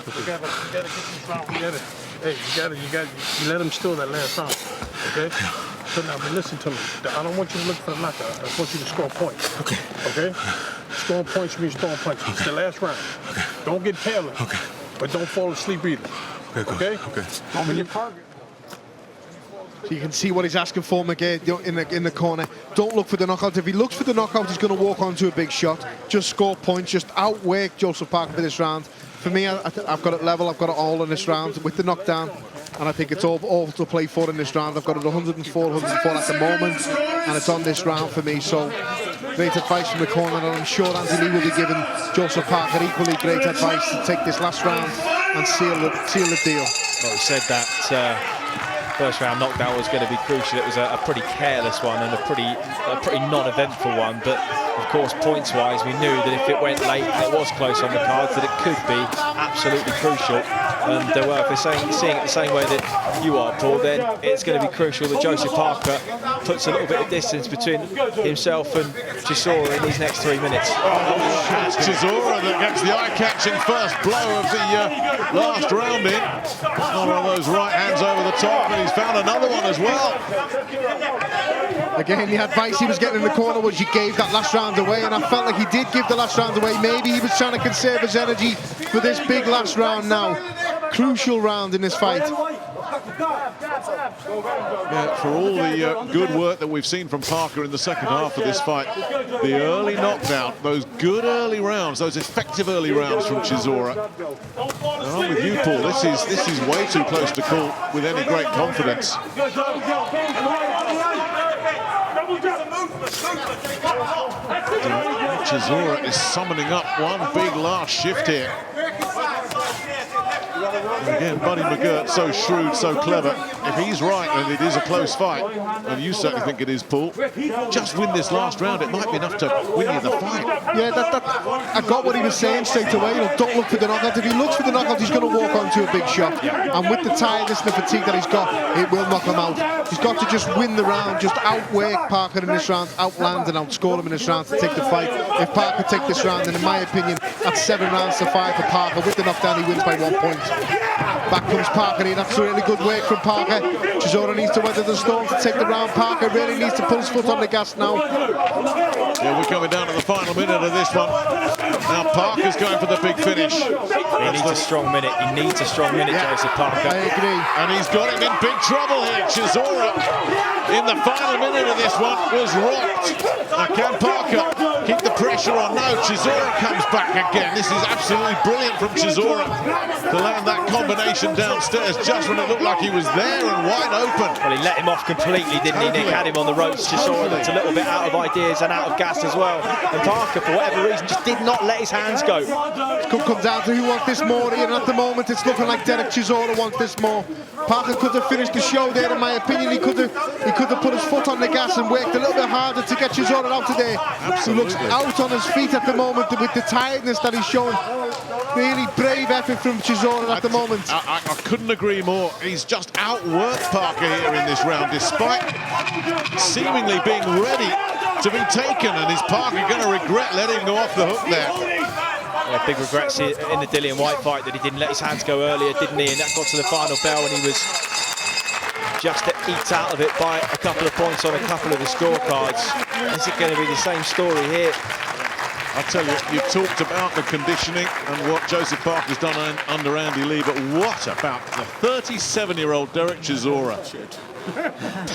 Speaker 5: you gotta get this round together. Hey, you let him steal that last round, okay? So now, but listen to me. I don't want you to look for the knockout. I want you to score points.
Speaker 7: Okay.
Speaker 5: Okay? Scoring points means throwing punches. It's the last round.
Speaker 7: Okay.
Speaker 5: Don't get careless.
Speaker 7: Okay.
Speaker 5: But don't fall asleep either.
Speaker 7: Okay, coach.
Speaker 5: Okay?
Speaker 7: Okay.
Speaker 2: So you can see what he's asking for, McGee, in the corner. Don't look for the knockout. If he looks for the knockout, he's going to walk onto a big shot. Just score points, just outwork Joseph Parker for this round. For me, I've got it level, I've got it all in this round with the knockdown. and I think it's all to play for in this round. I've got it 104, 104 at the moment, and it's on this round for me. So great advice from the corner, and I'm sure Andy Lee will be giving Joseph Parker equally great advice to take this last round and seal the deal.
Speaker 3: Well, he said that first round knockdown was going to be crucial. It was a pretty careless one and a pretty non-eventful one, but of course points-wise we knew that if it went late and it was close on the cards that it could be absolutely crucial. And well, if they're seeing it the same way that you are, Paul, then it's going to be crucial that Joseph Parker puts a little bit of distance between himself and Chisora in these next 3 minutes.
Speaker 1: It's Chisora that gets the eye-catching first blow of the last round in. One of those right hands over the top, and he's found another one as well.
Speaker 2: Again, the advice he was getting in the corner was you gave that last round away, and I felt like he did give the last round away. Maybe he was trying to conserve his energy for this big last round now. Crucial round in this fight.
Speaker 1: Yeah, for all the good work that we've seen from Parker in the second half of this fight, the early knockdown, those good early rounds, those effective early rounds from Chisora. And I'm with you, Paul. This is way too close to call with any great confidence. Chisora is summoning up one big last shift here. And again, Buddy McGirt, so shrewd, so clever. If he's right and it is a close fight, and you certainly think it is, Paul, just win this last round. It might be enough to win you the fight.
Speaker 2: Yeah, I got what he was saying straight away. You know, don't look for the knockout. If he looks for the knockout, he's going to walk onto a big shot. And with the tiredness and the fatigue that he's got, it will knock him out. He's got to just win the round, just outwork Parker in this round, outland and outscore him in this round to take the fight. If Parker take this round, then in my opinion, that's 7 rounds to 5 for Parker. With the knockdown, he wins by 1 point. Back comes Parker here. That's really good work from Parker. Chisora needs to weather the storm to take the round. Parker really needs to put his foot on the gas now.
Speaker 1: Yeah, we're coming down to the final minute of this one. Now Parker's going for the big finish.
Speaker 3: He needs a strong minute. He needs a strong minute, Joseph Parker.
Speaker 2: I agree.
Speaker 1: And he's got him in big trouble here. Chisora, in the final minute of this one, was rocked. Now can Parker keep the pressure on? No, Chisora comes back again. This is absolutely brilliant from Chisora to land that combination downstairs just when it looked like he was there and wide open.
Speaker 3: Well, he let him off completely, didn't he? Nick had him on the ropes. Chisora looked a little bit out of ideas and out of gas as well. And Parker, for whatever reason, just did not let his hands go.
Speaker 2: It could come down to who wants this more here, and at the moment it's looking like Dereck Chisora wants this more. Parker could have finished the show there, in my opinion. He could have put his foot on the gas and worked a little bit harder to get Chisora out today. He looks out on his feet at the moment with the tiredness that he's showing. Really brave effort from Chisora at the moment.
Speaker 1: I couldn't agree more. He's just outworked Parker here in this round, despite seemingly being ready to be taken. And is Parker going to regret letting him go off the hook there?
Speaker 3: Yeah, big regrets in the Dillian Whyte fight that he didn't let his hands go earlier, didn't he? And that got to the final bell and he was just eked out of it by a couple of points on a couple of the scorecards. Is it going to be the same story here?
Speaker 1: I tell you, you've talked about the conditioning and what Joseph Parker's done under Andy Lee, but what about the 37-year-old Dereck Chisora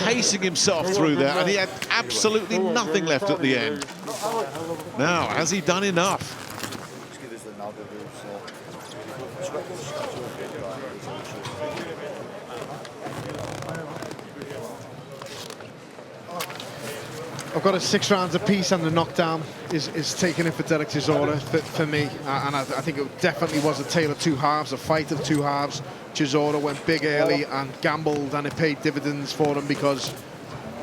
Speaker 1: pacing himself through there, and he had absolutely nothing left at the end. Now, has he done enough?
Speaker 2: I've got a 6 rounds apiece, and the knockdown is taking it for Dereck Chisora for me. And I think it definitely was a tale of two halves, a fight of two halves. Chisora went big early and gambled, and it paid dividends for him because,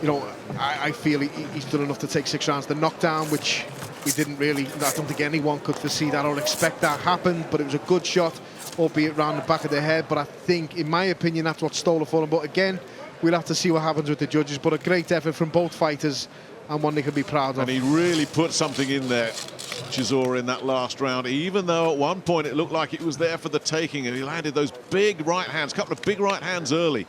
Speaker 2: you know, I feel he's done enough to take 6 rounds. The knockdown, which we didn't really, I don't think anyone could foresee that or expect that happened, but it was a good shot, albeit round the back of the head. But I think, in my opinion, that's what stole it for him. But again, we'll have to see what happens with the judges. But a great effort from both fighters, and one they can be proud of.
Speaker 1: And he really put something in there, Chisora, in that last round, even though at one point it looked like it was there for the taking, and he landed those big right hands, a couple of big right hands early.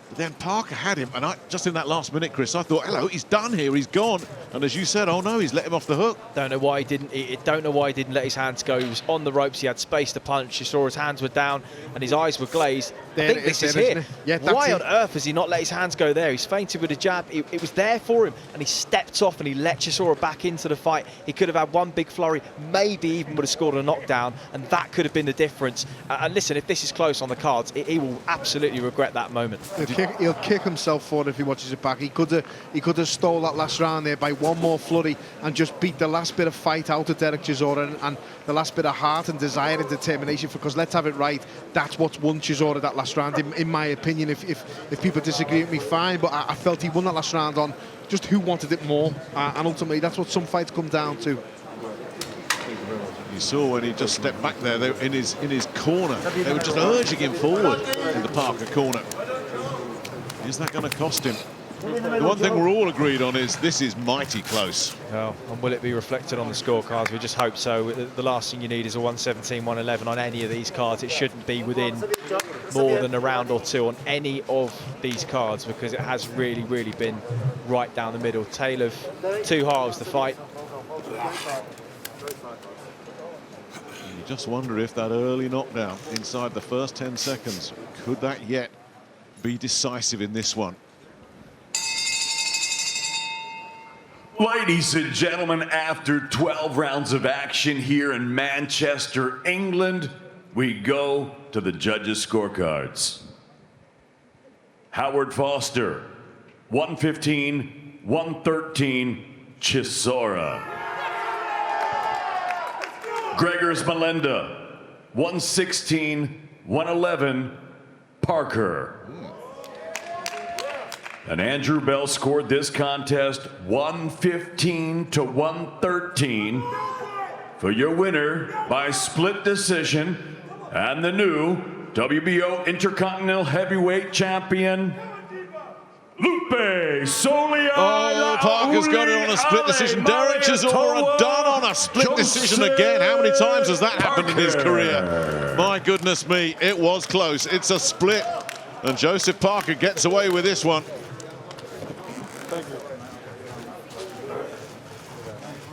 Speaker 1: But then Parker had him, and just in that last minute, Chris, I thought, hello, he's done here, he's gone. And as you said, oh no, he's let him off the hook.
Speaker 3: Don't know why he didn't. Don't know why he didn't let his hands go. He was on the ropes. He had space to punch. You saw his hands were down and his eyes were glazed. I think this is
Speaker 2: isn't
Speaker 3: it.
Speaker 2: it? Yeah, that's
Speaker 3: Why
Speaker 2: it.
Speaker 3: on earth has he not let his hands go there? He's feinted with a jab. It was there for him, and he stepped off and he let Chisora back into the fight. He could have had one big flurry, maybe even would have scored a knockdown, and that could have been the difference. And listen, if this is close on the cards, he will absolutely regret that moment.
Speaker 2: He'll kick himself for it if he watches it back. He could have stole that last round there by one more flurry and just beat the last bit of fight out of Dereck Chisora and the last bit of heart and desire and determination. Because let's have it right, that's what's won Chisora that last round, in my opinion. If people disagree with me, fine, but I felt he won that last round on just who wanted it more, and ultimately that's what some fights come down to.
Speaker 1: You saw when he just stepped back there, they were in his corner. They were just urging him forward in the Parker corner. Is that going to cost him? The one thing we're all agreed on is this is mighty close.
Speaker 3: Oh, and will it be reflected on the scorecards? We just hope so. The last thing you need is a 117, 111 on any of these cards. It shouldn't be within more than a round or two on any of these cards, because it has really, really been right down the middle. Tale of two halves, the fight.
Speaker 1: You just wonder if that early knockdown inside the first 10 seconds, could that yet be decisive in this one?
Speaker 9: Ladies and gentlemen, after 12 rounds of action here in Manchester, England, we go to the judges' scorecards. Howard Foster, 115, 113, Chisora. Gregors Melinda, 116, 111, Parker. And Andrew Bell scored this contest 115 to 113 for your winner by split decision and the new WBO Intercontinental Heavyweight Champion, Lupe Solia.
Speaker 1: Oh, Parker's got it on a split decision. Derek Chisora done on a split decision again. How many times has that happened in his career? My goodness me, it was close. It's a split, and Joseph Parker gets away with this one.
Speaker 5: Thank you.